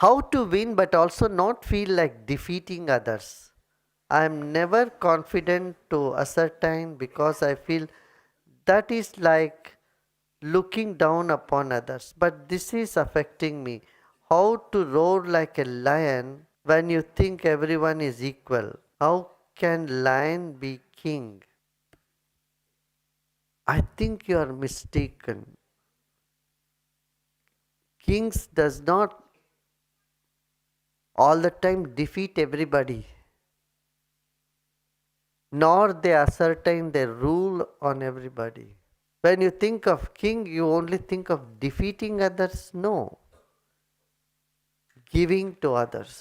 How to win but also not feel like defeating others. I am never confident to ascertain because I feel that is like looking down upon others. But this is affecting me. How to roar like a lion when you think everyone is equal? How can lion be king? I think you are mistaken. Kings does not all the time defeat everybody, nor they ascertain their rule on everybody. When you think of king, you only think of defeating others. No, giving to others.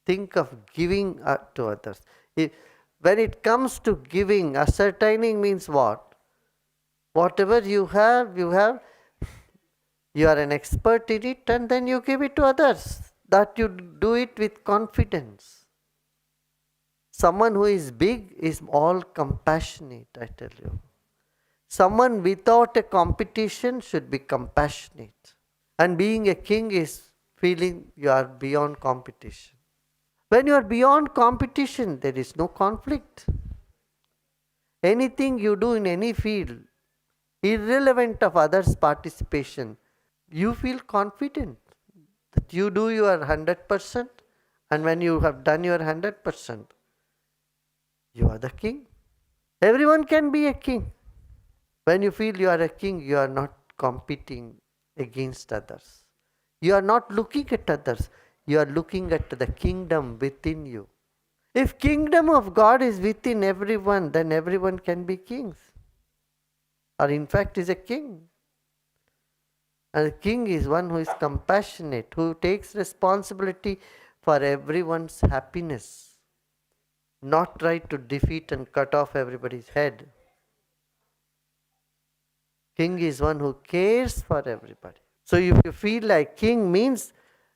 Think of giving to others. When it comes to giving, ascertaining means what? Whatever you have, you are an expert in it, and then you give it to others. That you do it with confidence. Someone who is big is all compassionate, I tell you. Someone without a competition should be compassionate. And being a king is feeling you are beyond competition. When you are beyond competition, there is no conflict. Anything you do in any field, irrelevant of others' participation, you feel confident that you do your 100%, and when you have done your 100%, you are the king. Everyone can be a king. When you feel you are a king, you are not competing against others. You are not looking at others. You are looking at the kingdom within you. If kingdom of God is within everyone, then everyone can be kings. Or in fact is a king. And a king is one who is compassionate, who takes responsibility for everyone's happiness, not try to defeat and cut off everybody's head. King is one who cares for everybody. So if you feel like king means,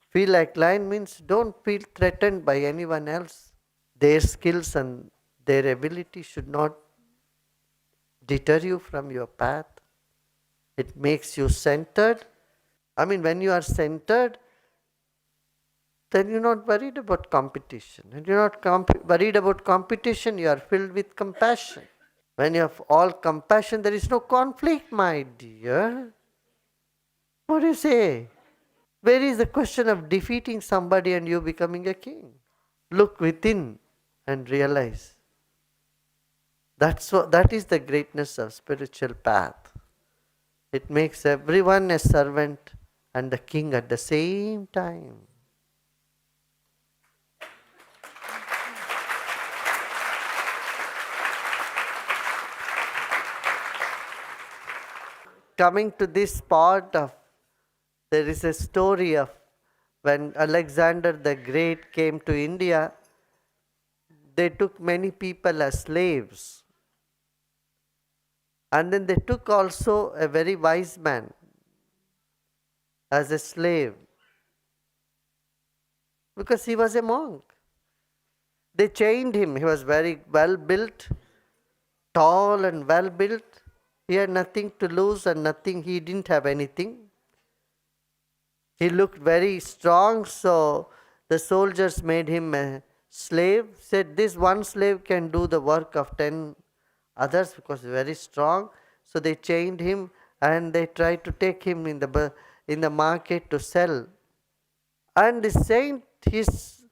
feel like lion means, don't feel threatened by anyone else. Their skills and their ability should not deter you from your path. It makes you centered. I mean, when you are centered, then you're not worried about competition. When you're not worried about competition, you are filled with compassion. When you have all compassion, there is no conflict, my dear. What do you say? Where is the question of defeating somebody and you becoming a king? Look within and realize. That is the greatness of spiritual path. It makes everyone a servant and the king at the same time. Coming to this part of, there is a story of when Alexander the Great came to India, they took many people as slaves. And then they took also a very wise man as a slave because he was a monk. They chained him. He was very well built, tall and well built. He had nothing to lose and nothing, he didn't have anything. He looked very strong, so the soldiers made him a slave, said this one slave can do the work of 10 others because he's very strong. So they chained him and they tried to take him in the market to sell. And the saint, his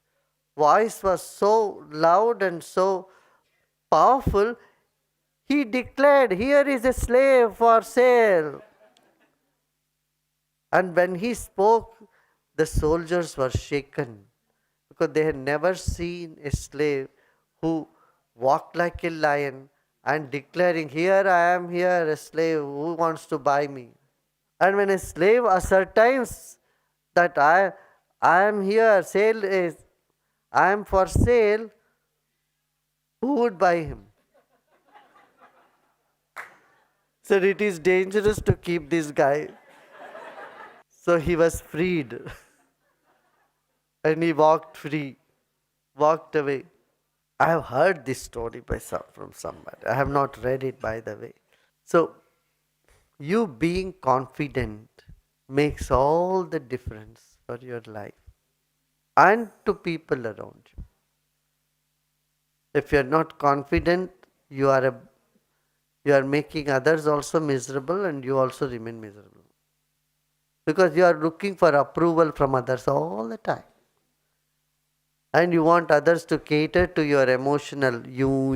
voice was so loud and so powerful, he declared, "Here is a slave for sale." And when he spoke, the soldiers were shaken because they had never seen a slave who walked like a lion and declaring, "Here I am, here a slave, who wants to buy me?" And when a slave ascertains that I am here, sale is, I am for sale, who would buy him? So it is dangerous to keep this guy. So he was freed and he walked free, walked away. I have heard this story from somebody. I have not read it, by the way. So you being confident makes all the difference for your life and to people around you. If you are not confident, you are making others also miserable and you also remain miserable. Because you are looking for approval from others all the time. And you want others to cater to your emotional you.